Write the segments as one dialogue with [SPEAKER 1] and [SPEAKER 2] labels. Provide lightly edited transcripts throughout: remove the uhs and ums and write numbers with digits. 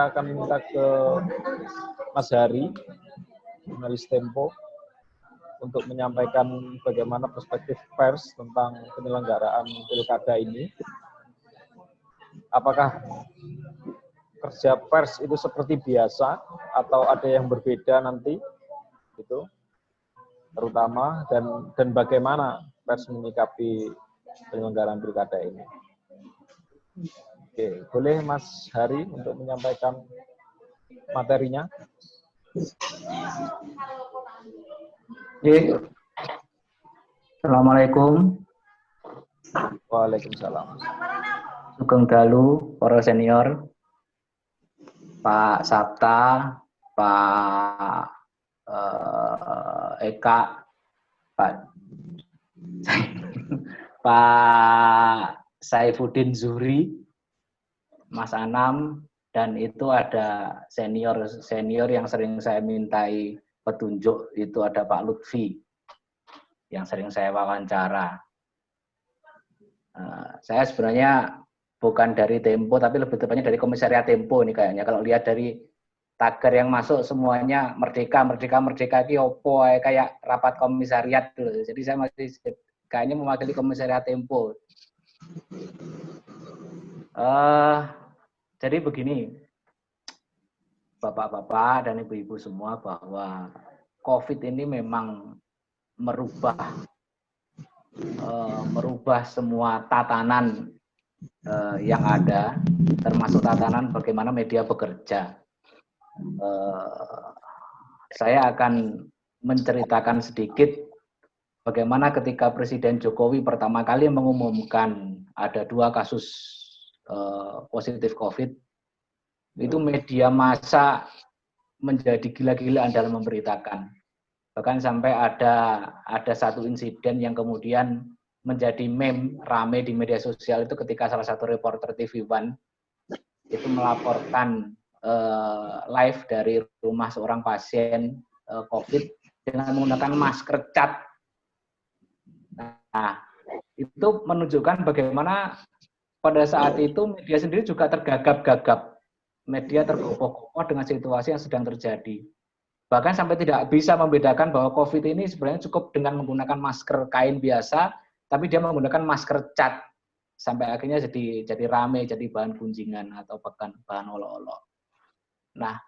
[SPEAKER 1] saya akan minta ke Mas Hari, jurnalis Tempo, untuk menyampaikan bagaimana perspektif pers tentang penyelenggaraan pilkada ini. Apakah kerja pers itu seperti biasa atau ada yang berbeda nanti? Itu terutama dan bagaimana pers menyikapi penyelenggaraan pilkada ini. Oke, boleh Mas Hari untuk menyampaikan materinya?
[SPEAKER 2] Assalamualaikum.
[SPEAKER 1] Waalaikumsalam.
[SPEAKER 2] Sugeng dalu para senior, Pak Sabta, Pak Eka, Pak Saifuddin Zuhri, Mas Anam, dan itu ada senior yang sering saya mintai petunjuk, itu ada Pak Lutfi yang sering saya wawancara. Saya sebenarnya bukan dari Tempo, tapi lebih tepatnya dari Komisariat Tempo ini kayaknya. Kalau lihat dari tagar yang masuk semuanya merdeka, merdeka, merdeka, ini opo, kayak rapat komisariat dulu. Jadi saya masih kayaknya mewakili Komisariat Tempo. Jadi begini, Bapak-bapak dan Ibu-ibu semua, bahwa COVID ini memang merubah semua tatanan yang ada, termasuk tatanan bagaimana media bekerja. Saya akan menceritakan sedikit bagaimana ketika Presiden Jokowi pertama kali mengumumkan ada 2 kasus positif COVID, itu media massa menjadi gila-gilaan dalam memberitakan. Bahkan sampai ada satu insiden yang kemudian menjadi meme rame di media sosial itu ketika salah satu reporter TV One itu melaporkan live dari rumah seorang pasien COVID dengan menggunakan masker cat. Nah, itu menunjukkan bagaimana pada saat itu media sendiri juga tergagap-gagap. Media tergopoh-gopoh dengan situasi yang sedang terjadi. Bahkan sampai tidak bisa membedakan bahwa COVID ini sebenarnya cukup dengan menggunakan masker kain biasa, tapi dia menggunakan masker cat. Sampai akhirnya jadi rame, jadi bahan gunjingan atau bahan olok-olok. Nah,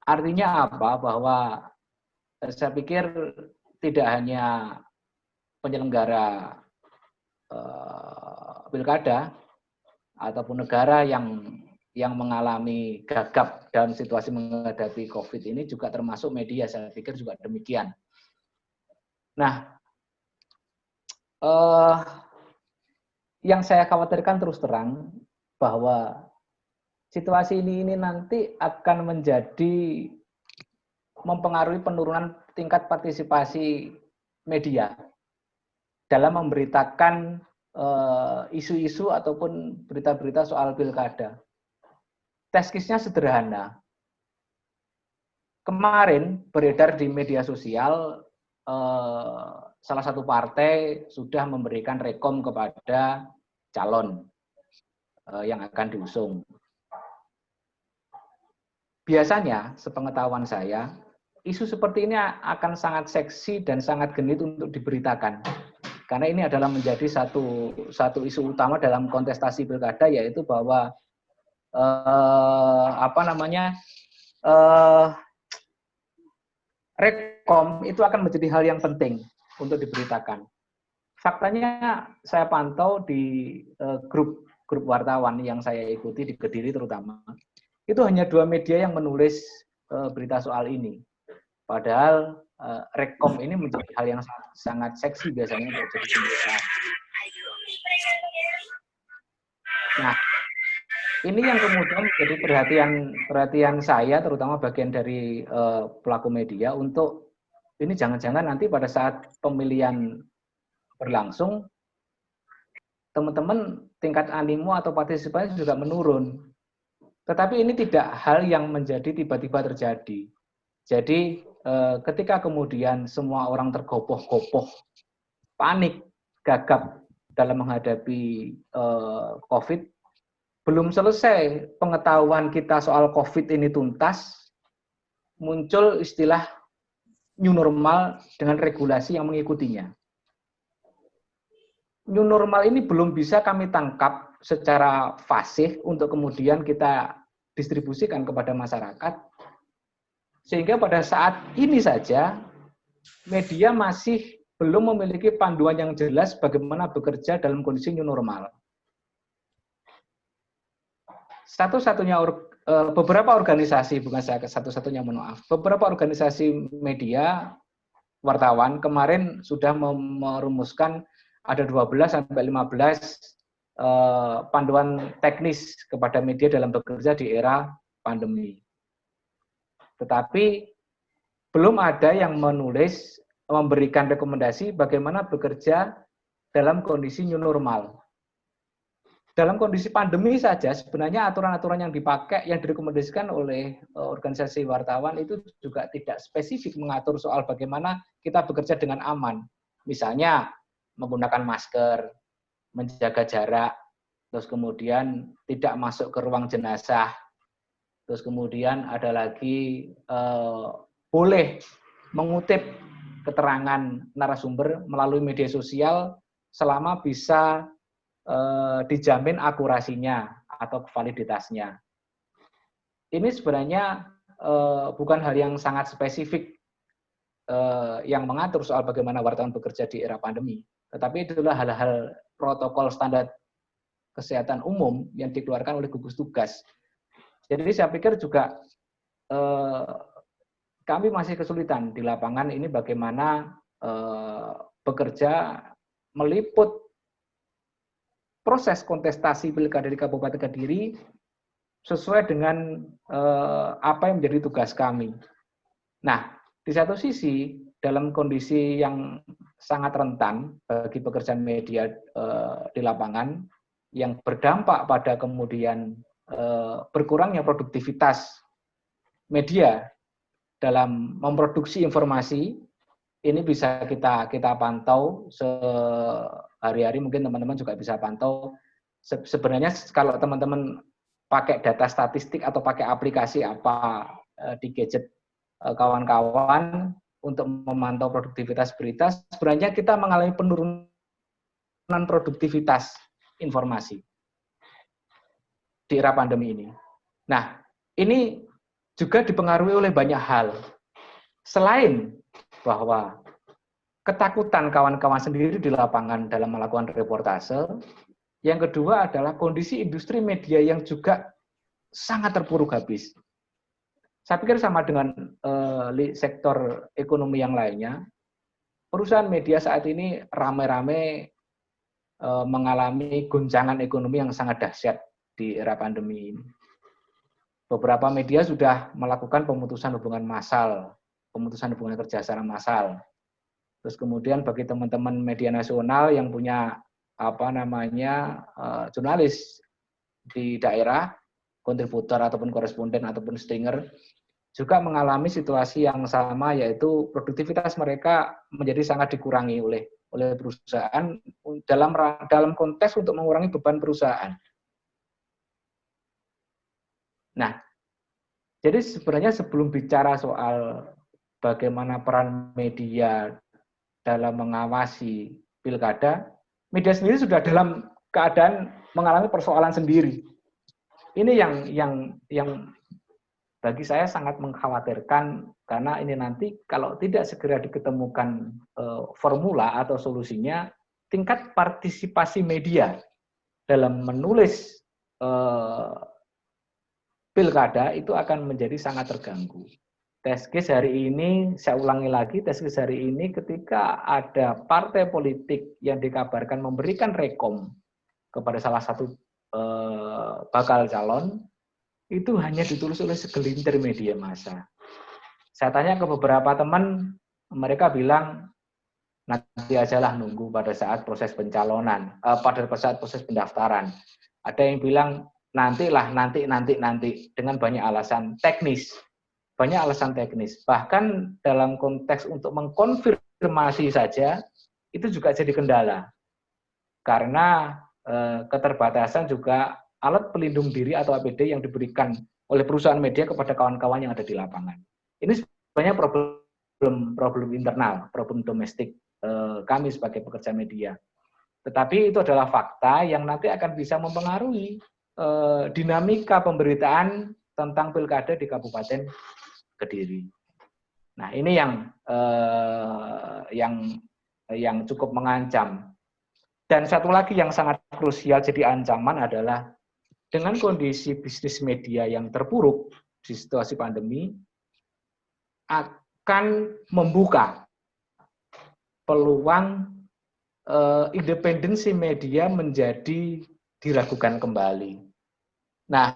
[SPEAKER 2] artinya apa? Bahwa saya pikir tidak hanya penyelenggara pilkada ataupun negara yang mengalami gagap dalam situasi menghadapi COVID ini, juga termasuk media, saya pikir juga demikian. Nah, yang saya khawatirkan terus terang bahwa situasi ini nanti akan menjadi mempengaruhi penurunan tingkat partisipasi media dalam memberitakan isu-isu ataupun berita-berita soal pilkada. Test case-nya sederhana. Kemarin beredar di media sosial salah satu partai sudah memberikan rekom kepada calon yang akan diusung. Biasanya, sepengetahuan saya, isu seperti ini akan sangat seksi dan sangat genit untuk diberitakan. Karena ini adalah menjadi satu isu utama dalam kontestasi pilkada, yaitu bahwa rekom itu akan menjadi hal yang penting untuk diberitakan. Faktanya saya pantau di grup wartawan yang saya ikuti di Kediri terutama, itu hanya 2 media yang menulis berita soal ini. Padahal rekom ini menjadi hal yang sangat seksi biasanya untuk jadi pemberitaan. Nah, ini yang kemudian menjadi perhatian saya, terutama bagian dari pelaku media, untuk ini jangan-jangan nanti pada saat pemilihan berlangsung, teman-teman tingkat animo atau partisipasi juga menurun. Tetapi ini tidak hal yang menjadi tiba-tiba terjadi. Jadi ketika kemudian semua orang tergopoh-gopoh, panik, gagap dalam menghadapi COVID, belum selesai pengetahuan kita soal COVID ini tuntas, muncul istilah new normal dengan regulasi yang mengikutinya. New normal ini belum bisa kami tangkap secara fasih untuk kemudian kita distribusikan kepada masyarakat, sehingga pada saat ini saja media masih belum memiliki panduan yang jelas bagaimana bekerja dalam kondisi new normal. Beberapa organisasi, bukan saya satu-satunya, mohon maaf, beberapa organisasi media, wartawan kemarin sudah merumuskan ada 12 sampai 15 panduan teknis kepada media dalam bekerja di era pandemi. Tetapi belum ada yang memberikan rekomendasi bagaimana bekerja dalam kondisi new normal. Dalam kondisi pandemi saja sebenarnya aturan-aturan yang dipakai, yang direkomendasikan oleh organisasi wartawan itu juga tidak spesifik mengatur soal bagaimana kita bekerja dengan aman. Misalnya menggunakan masker, menjaga jarak, terus kemudian tidak masuk ke ruang jenazah, terus kemudian ada lagi boleh mengutip keterangan narasumber melalui media sosial selama bisa dijamin akurasinya atau validitasnya. Ini sebenarnya bukan hal yang sangat spesifik yang mengatur soal bagaimana wartawan bekerja di era pandemi, tetapi itulah hal-hal protokol standar kesehatan umum yang dikeluarkan oleh gugus tugas. Jadi saya pikir juga kami masih kesulitan di lapangan ini bagaimana bekerja meliput proses kontestasi pilkada di Kabupaten Kediri sesuai dengan apa yang menjadi tugas kami. Nah, di satu sisi dalam kondisi yang sangat rentan bagi pekerjaan media di lapangan yang berdampak pada kemudian berkurangnya produktivitas media dalam memproduksi informasi, ini bisa kita pantau sehari-hari, mungkin teman-teman juga bisa pantau. Sebenarnya kalau teman-teman pakai data statistik atau pakai aplikasi apa di gadget kawan-kawan untuk memantau produktivitas berita, sebenarnya kita mengalami penurunan produktivitas informasi di era pandemi ini. Nah, ini juga dipengaruhi oleh banyak hal. Selain bahwa ketakutan kawan-kawan sendiri di lapangan dalam melakukan reportase, yang kedua adalah kondisi industri media yang juga sangat terpuruk habis. Saya pikir sama dengan sektor ekonomi yang lainnya, perusahaan media saat ini rame-rame mengalami guncangan ekonomi yang sangat dahsyat di era pandemi ini. Beberapa media sudah melakukan pemutusan hubungan massal, pemutusan hubungan kerja secara massal. Terus kemudian bagi teman-teman media nasional yang punya jurnalis di daerah, kontributor ataupun koresponden ataupun stringer, juga mengalami situasi yang sama, yaitu produktivitas mereka menjadi sangat dikurangi oleh perusahaan dalam konteks untuk mengurangi beban perusahaan. Nah, jadi sebenarnya sebelum bicara soal bagaimana peran media dalam mengawasi pilkada, media sendiri sudah dalam keadaan mengalami persoalan sendiri. Ini yang bagi saya sangat mengkhawatirkan, karena ini nanti kalau tidak segera diketemukan formula atau solusinya, tingkat partisipasi media dalam menulis pilkada itu akan menjadi sangat terganggu. Test case hari ini, saya ulangi lagi, test case hari ini ketika ada partai politik yang dikabarkan memberikan rekom kepada salah satu bakal calon, itu hanya ditulis oleh segelintir media massa. Saya tanya ke beberapa teman, mereka bilang, nanti ajalah nunggu pada saat proses pencalonan, pada saat proses pendaftaran. Ada yang bilang, nantilah, nanti, dengan banyak alasan teknis. Banyak alasan teknis. Bahkan dalam konteks untuk mengkonfirmasi saja, itu juga jadi kendala. Karena keterbatasan juga alat pelindung diri atau APD yang diberikan oleh perusahaan media kepada kawan-kawan yang ada di lapangan. Ini sebenarnya problem internal, problem domestik kami sebagai pekerja media. Tetapi itu adalah fakta yang nanti akan bisa mempengaruhi dinamika pemberitaan tentang pilkada di Kabupaten Kediri. Nah, ini yang cukup mengancam. Dan satu lagi yang sangat krusial jadi ancaman adalah dengan kondisi bisnis media yang terpuruk di situasi pandemi akan membuka peluang independensi media menjadi diragukan kembali. Nah,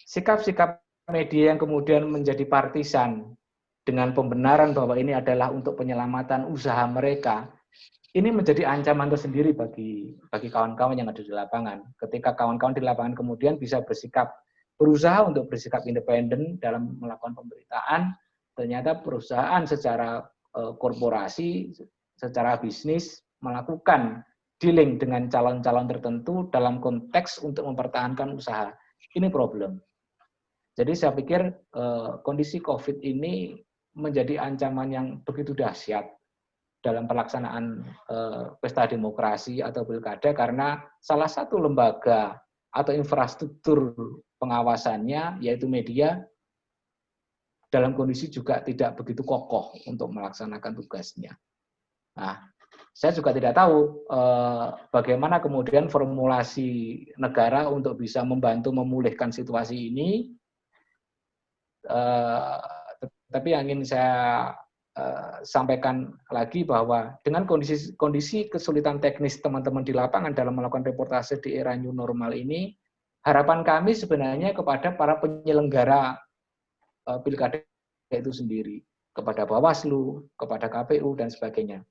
[SPEAKER 2] sikap-sikap media yang kemudian menjadi partisan dengan pembenaran bahwa ini adalah untuk penyelamatan usaha mereka, ini menjadi ancaman tersendiri bagi kawan-kawan yang ada di lapangan. Ketika kawan-kawan di lapangan kemudian bisa berusaha untuk bersikap independen dalam melakukan pemberitaan, ternyata perusahaan secara korporasi, secara bisnis melakukan dealing dengan calon-calon tertentu dalam konteks untuk mempertahankan usaha. Ini problem. Jadi saya pikir kondisi COVID ini menjadi ancaman yang begitu dahsyat dalam pelaksanaan pesta demokrasi atau pilkada karena salah satu lembaga atau infrastruktur pengawasannya yaitu media dalam kondisi juga tidak begitu kokoh untuk melaksanakan tugasnya. Nah, saya juga tidak tahu bagaimana kemudian formulasi negara untuk bisa membantu memulihkan situasi ini. Tetapi yang ingin saya sampaikan lagi bahwa dengan kondisi kesulitan teknis teman-teman di lapangan dalam melakukan reportase di era new normal ini, harapan kami sebenarnya kepada para penyelenggara pilkada itu sendiri, kepada Bawaslu, kepada KPU, dan sebagainya.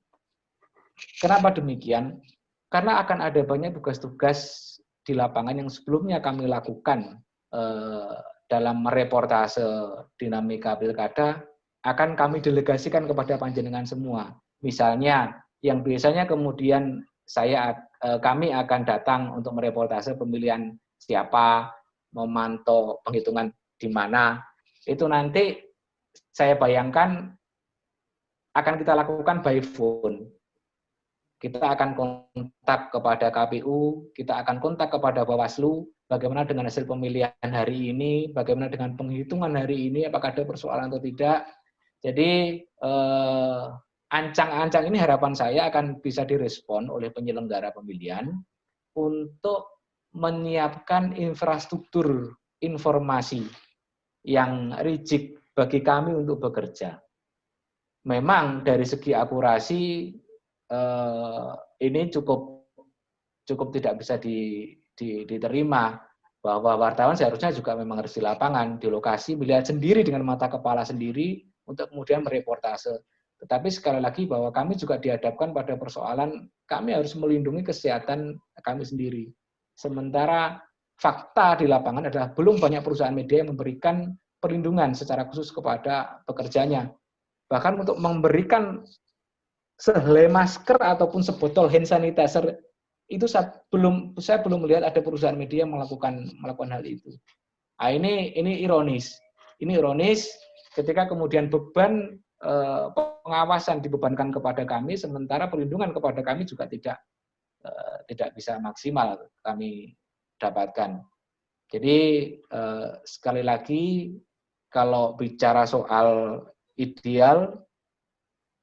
[SPEAKER 2] Kenapa demikian? Karena akan ada banyak tugas-tugas di lapangan yang sebelumnya kami lakukan dalam mereportase dinamika pilkada, akan kami delegasikan kepada panjenengan semua. Misalnya, yang biasanya kemudian kami akan datang untuk mereportase pemilihan siapa, memantau penghitungan di mana, itu nanti saya bayangkan akan kita lakukan by phone. Kita akan kontak kepada KPU, kita akan kontak kepada Bawaslu, bagaimana dengan hasil pemilihan hari ini, bagaimana dengan penghitungan hari ini, apakah ada persoalan atau tidak. Jadi ancang-ancang ini harapan saya akan bisa direspon oleh penyelenggara pemilihan untuk menyiapkan infrastruktur informasi yang rigid bagi kami untuk bekerja. Memang dari segi akurasi ini cukup tidak bisa diterima bahwa wartawan seharusnya juga memang harus di lapangan, di lokasi, melihat sendiri dengan mata kepala sendiri untuk kemudian mereportase. Tetapi sekali lagi bahwa kami juga dihadapkan pada persoalan kami harus melindungi kesehatan kami sendiri. Sementara fakta di lapangan adalah belum banyak perusahaan media yang memberikan perlindungan secara khusus kepada pekerjanya. Bahkan untuk memberikan sehelai masker ataupun sebotol hand sanitizer itu saya belum melihat ada perusahaan media yang melakukan hal itu. Nah, ini ironis. Ini ironis ketika kemudian beban pengawasan dibebankan kepada kami, sementara perlindungan kepada kami juga tidak bisa maksimal kami dapatkan. Jadi sekali lagi kalau bicara soal ideal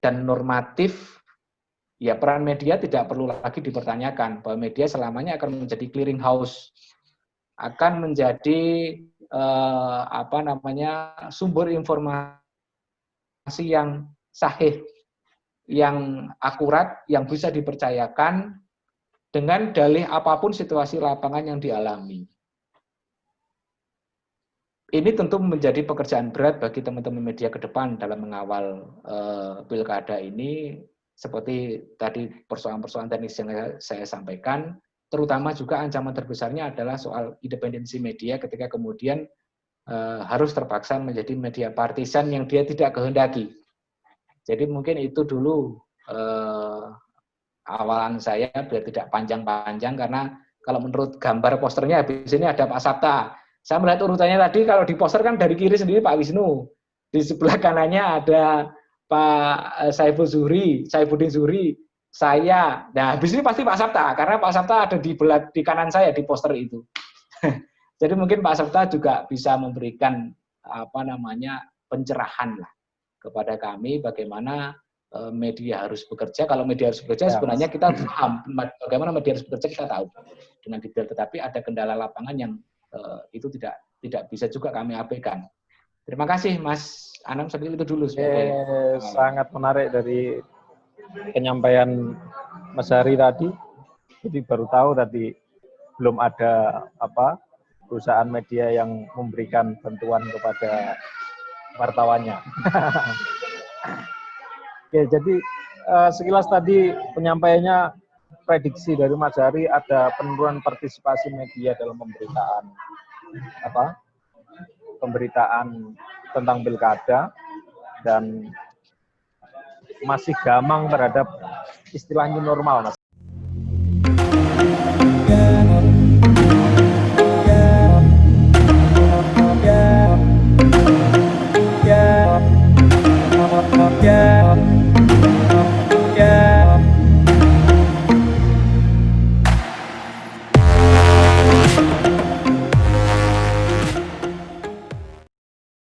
[SPEAKER 2] dan normatif, ya peran media tidak perlu lagi dipertanyakan, bahwa media selamanya akan menjadi clearing house, akan menjadi sumber informasi yang sahih, yang akurat, yang bisa dipercayakan dengan dalih apapun situasi lapangan yang dialami. Ini tentu menjadi pekerjaan berat bagi teman-teman media ke depan dalam mengawal pilkada ini, seperti tadi persoalan-persoalan teknis yang saya sampaikan, terutama juga ancaman terbesarnya adalah soal independensi media ketika kemudian harus terpaksa menjadi media partisan yang dia tidak kehendaki. Jadi mungkin itu dulu awalan saya biar tidak panjang-panjang, karena Kalau menurut gambar posternya habis ini ada Pak Sabta. Saya melihat urutannya tadi kalau di poster kan dari kiri sendiri Pak Wisnu. Di sebelah kanannya ada Pak Saifuddin Zuhri, saya. Nah, habis ini pasti Pak Sabta karena Pak Sabta ada di kanan saya di poster itu. Jadi mungkin Pak Sabta juga bisa memberikan pencerahan lah kepada kami bagaimana media harus bekerja. Kalau media harus bekerja sebenarnya kita paham bagaimana media harus bekerja, kita tahu dengan detail, tetapi ada kendala lapangan yang itu tidak bisa juga kami abaikan. Terima kasih Mas Anam, seperti itu dulu.
[SPEAKER 1] Sangat menarik dari penyampaian Mas Hari tadi. Jadi baru tahu tadi belum ada perusahaan media yang memberikan bantuan kepada wartawannya. Oke, jadi sekilas tadi penyampaiannya prediksi dari Mas Hari ada penurunan partisipasi media dalam pemberitaan tentang pilkada dan masih gamang terhadap istilah new normal, Mas.